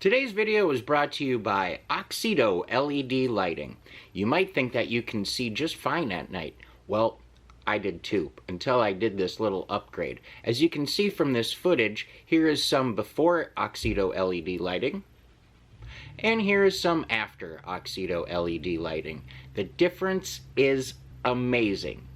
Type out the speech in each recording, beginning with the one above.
Today's video is brought to you by Oxido LED lighting. You might think that you can see just fine at night. Well, I did too, until I did this little upgrade. As you can see from this footage, here is some before Oxido LED lighting, and here is some after Oxido LED lighting. The difference is amazing.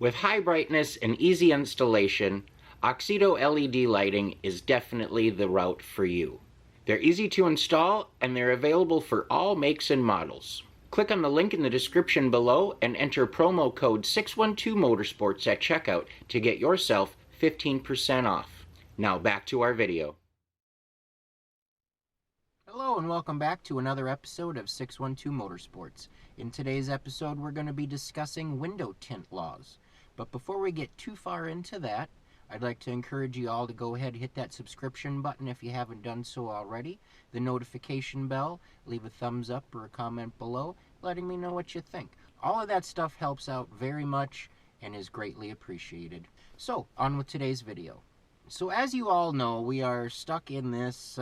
With high brightness and easy installation, Oxido LED lighting is definitely the route for you. They're easy to install, and they're available for all makes and models. Click on the link in the description below and enter promo code 612motorsports at checkout to get yourself 15% off. Now back to our video. Hello and welcome back to another episode of 612 Motorsports. In today's episode we're going to be discussing window tint laws. But before we get too far into that, I'd like to encourage you all to go ahead and hit that subscription button if you haven't done so already, the notification bell, leave a thumbs up or a comment below letting me know what you think. All of that stuff helps out very much and is greatly appreciated. So, on with today's video. So as you all know, we are stuck in this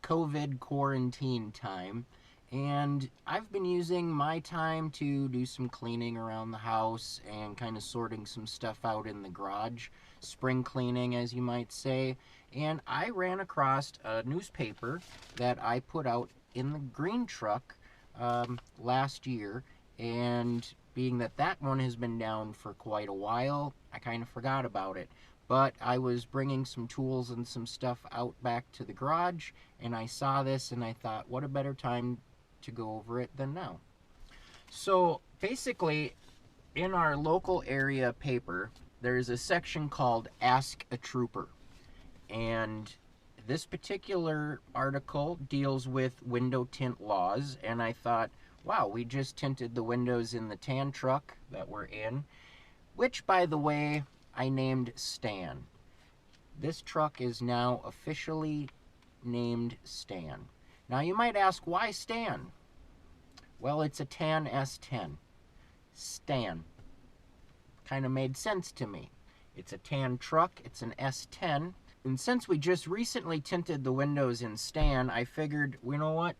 COVID quarantine time, and I've been using my time to do some cleaning around the house and kind of sorting some stuff out in the garage, spring cleaning as you might say, and I ran across a newspaper that I put out in the green truck last year, and being that that one has been down for quite a while, I kind of forgot about it. But I was bringing some tools and some stuff out back to the garage, and I saw this and I thought, what a better time to go over it than now. So basically, in our local area paper, there's a section called Ask a Trooper, and this particular article deals with window tint laws, and I thought, wow, we just tinted the windows in the tan truck that we're in, which, by the way, I named Stan. This truck is now officially named Stan. Now you might ask, why Stan? Well, it's a tan S10. Stan. Kind of made sense to me. It's a tan truck, it's an S10, and since we just recently tinted the windows in Stan, I figured, you know what?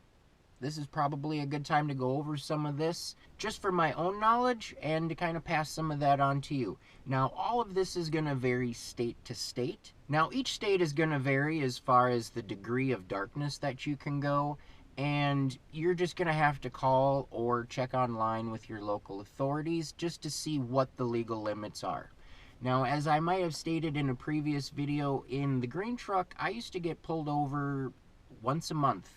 This is probably a good time to go over some of this, just for my own knowledge, and to kind of pass some of that on to you. Now, all of this is going to vary state to state. Now, each state is going to vary as far as the degree of darkness that you can go, and you're just going to have to call or check online with your local authorities just to see what the legal limits are. Now, as I might have stated in a previous video, in the green truck, I used to get pulled over once a month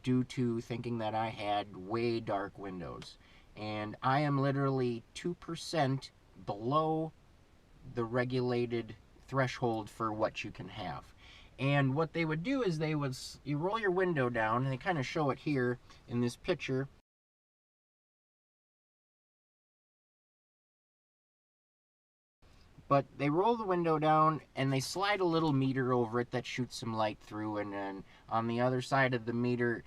due to thinking that I had way dark windows. And I am literally 2% below the regulated threshold for what you can have. And what they would do is you roll your window down, and they kind of show it here in this picture. But they roll the window down and they slide a little meter over it that shoots some light through, and then on the other side of the meter,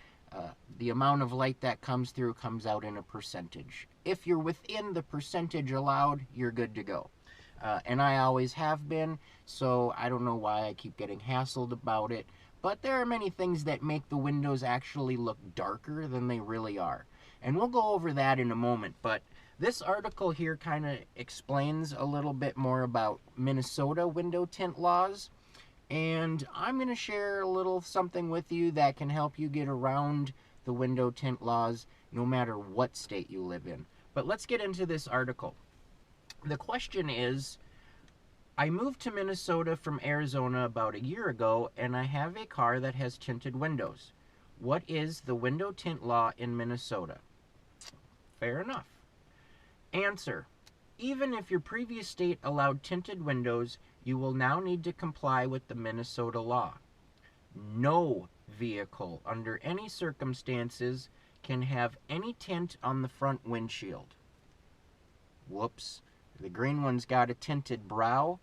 the amount of light that comes through comes out in a percentage. If you're within the percentage allowed, you're good to go. And I always have been, so I don't know why I keep getting hassled about it. But there are many things that make the windows actually look darker than they really are. And we'll go over that in a moment, but this article here kind of explains a little bit more about Minnesota window tint laws, and I'm going to share a little something with you that can help you get around the window tint laws no matter what state you live in. But let's get into this article. The question is, I moved to Minnesota from Arizona about a year ago, and I have a car that has tinted windows. What is the window tint law in Minnesota? Fair enough. Answer: even if your previous state allowed tinted windows, you will now need to comply with the Minnesota law. No vehicle, under any circumstances, can have any tint on the front windshield. Whoops. The green one's got a tinted brow,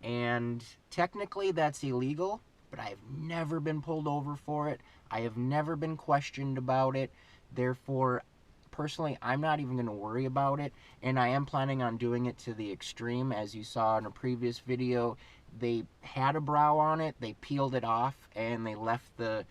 and technically that's illegal, but I have never been pulled over for it. I have never been questioned about it. Therefore, personally, I'm not even going to worry about it, and I am planning on doing it to the extreme. As you saw in a previous video, they had a brow on it, they peeled it off, and they left the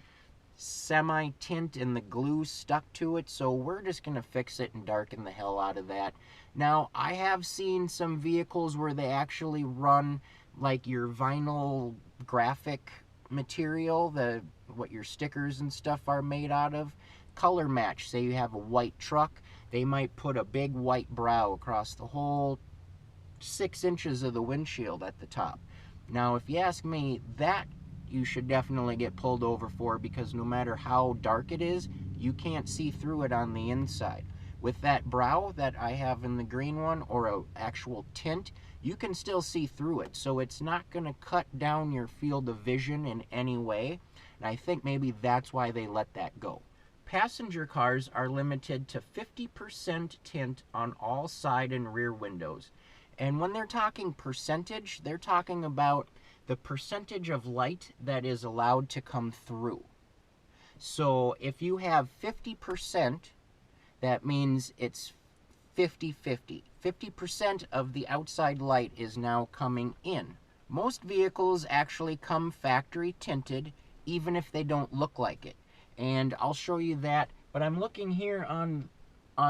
semi-tint and the glue stuck to it, so we're just going to fix it and darken the hell out of that. Now, I have seen some vehicles where they actually run like your vinyl graphic material, what your stickers and stuff are made out of, color match. Say you have a white truck, they might put a big white brow across the whole 6 inches of the windshield at the top. Now, if you ask me, that you should definitely get pulled over for, because no matter how dark it is, you can't see through it on the inside. With that brow that I have in the green one, or an actual tint, you can still see through it, so it's not going to cut down your field of vision in any way, and I think maybe that's why they let that go. Passenger cars are limited to 50% tint on all side and rear windows. And when they're talking percentage, they're talking about the percentage of light that is allowed to come through. So if you have 50%, that means it's 50-50. 50% of the outside light is now coming in. Most vehicles actually come factory tinted, even if they don't look like it. And I'll show you that, but I'm looking here on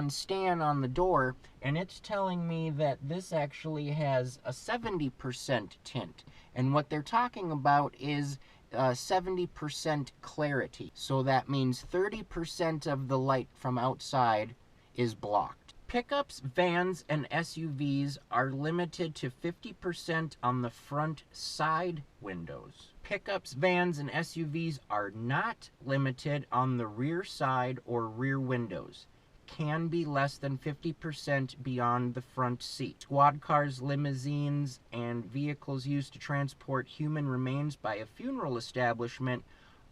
Stan on the door, and it's telling me that this actually has a 70% tint. And what they're talking about is 70% clarity. So that means 30% of the light from outside is blocked. Pickups, vans, and SUVs are limited to 50% on the front side windows. Pickups, vans, and SUVs are not limited on the rear side or rear windows. Can be less than 50% beyond the front seat. Squad cars, limousines, and vehicles used to transport human remains by a funeral establishment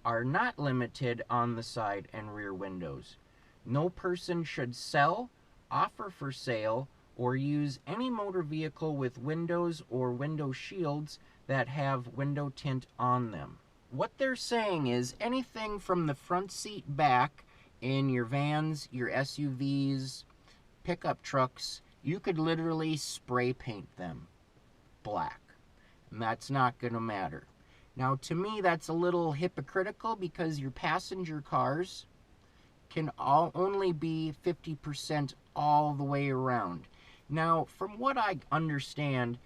are not limited on the side and rear windows. No person should sell, offer for sale, or use any motor vehicle with windows or window shields that have window tint on them. What they're saying is anything from the front seat back in your vans, your SUVs, pickup trucks, you could literally spray paint them black, and that's not going to matter. Now, to me, that's a little hypocritical, because your passenger cars can only be 50% all the way around. Now, from what I understand,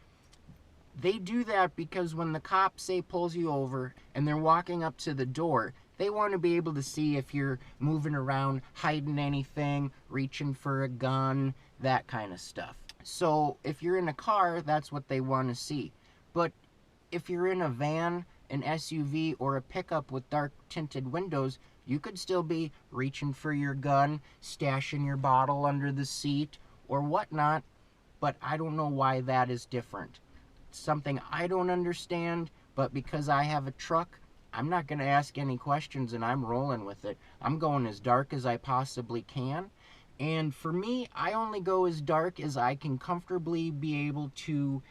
they do that because when the cop, say, pulls you over and they're walking up to the door, they want to be able to see if you're moving around, hiding anything, reaching for a gun, that kind of stuff. So if you're in a car, that's what they want to see. But if you're in a van, an SUV, or a pickup with dark tinted windows, you could still be reaching for your gun, stashing your bottle under the seat, or whatnot. But I don't know why that is different. It's something I don't understand, but because I have a truck, I'm not going to ask any questions, and I'm rolling with it. I'm going as dark as I possibly can. And for me, I only go as dark as I can comfortably be able to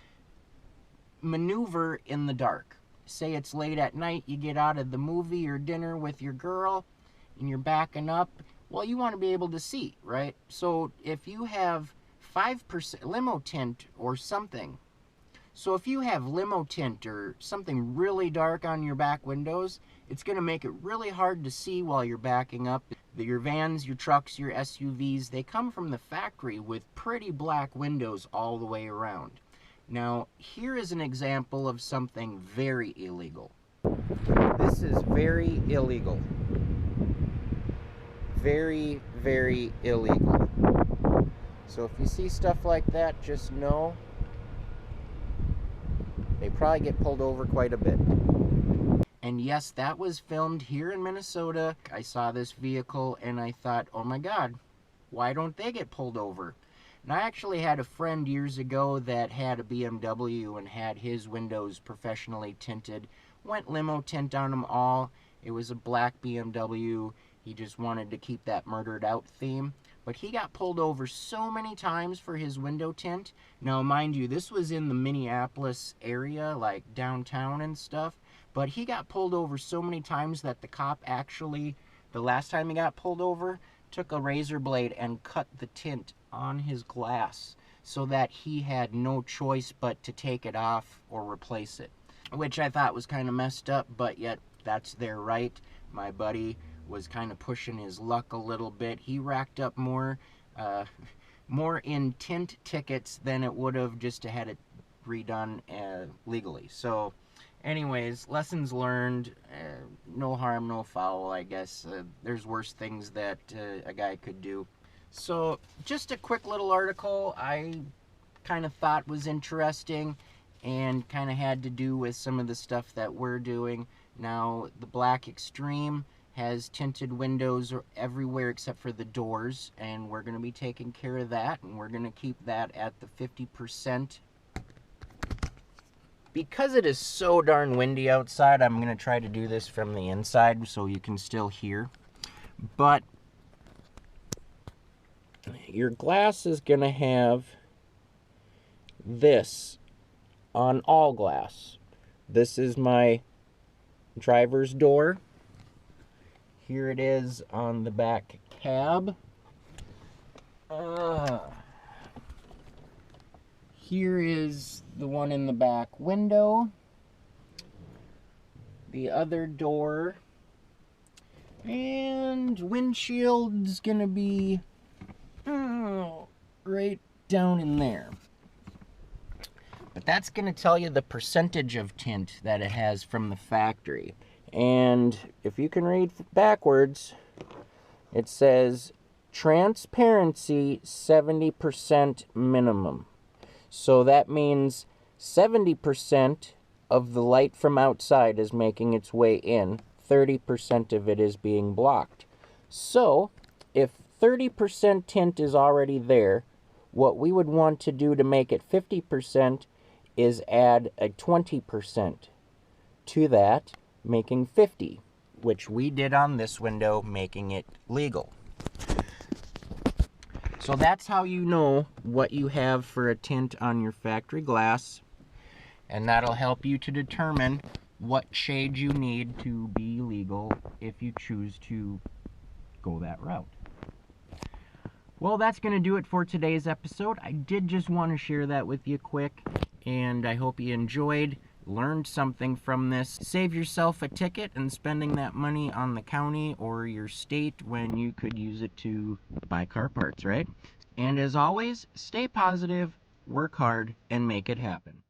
maneuver in the dark. Say it's late at night, you get out of the movie or dinner with your girl, and you're backing up. Well, you want to be able to see, right? So if you have 5% limo tint or something, so if you have limo tint or something really dark on your back windows, it's going to make it really hard to see while you're backing up. Your vans, your trucks, your SUVs, they come from the factory with pretty black windows all the way around. Now, here is an example of something very illegal. This is very illegal. Very, very illegal. So if you see stuff like that, just know they probably get pulled over quite a bit. And yes, that was filmed here in Minnesota. I saw this vehicle and I thought, oh my God, why don't they get pulled over? And I actually had a friend years ago that had a BMW and had his windows professionally tinted. Went limo tint on them all. It was a black BMW. He just wanted to keep that murdered out theme. But he got pulled over so many times for his window tint. Now, mind you, this was in the Minneapolis area, like downtown and stuff. But he got pulled over so many times that the cop actually, the last time he got pulled over, took a razor blade and cut the tint on his glass so that he had no choice but to take it off or replace it. Which I thought was kind of messed up, but yet that's their right. My buddy was kind of pushing his luck a little bit. He racked up more in tint tickets than it would have just to had it redone legally. So anyways, lessons learned. No harm, no foul, I guess. There's worse things that a guy could do. So just a quick little article I kind of thought was interesting and kind of had to do with some of the stuff that we're doing. Now, the Black Extreme has tinted windows everywhere except for the doors, and we're going to be taking care of that, and we're going to keep that at the 50%. Because it is so darn windy outside, I'm going to try to do this from the inside so you can still hear. But your glass is going to have this on all glass. This is my driver's door. Here it is on the back cab. Here is the one in the back window. The other door. And windshield's gonna be right down in there. But that's gonna tell you the percentage of tint that it has from the factory. And if you can read backwards, it says transparency 70% minimum. So that means 70% of the light from outside is making its way in. 30% of it is being blocked. So if 30% tint is already there, what we would want to do to make it 50% is add a 20% to that, making 50, which we did on this window, making it legal. So that's how you know what you have for a tint on your factory glass, and that'll help you to determine what shade you need to be legal if you choose to go that route. Well, that's going to do it for today's episode. I did just want to share that with you quick, and I hope you enjoyed, learned something from this. Save yourself a ticket and spending that money on the county or your state when you could use it to buy car parts, right? And as always, stay positive, work hard, and make it happen.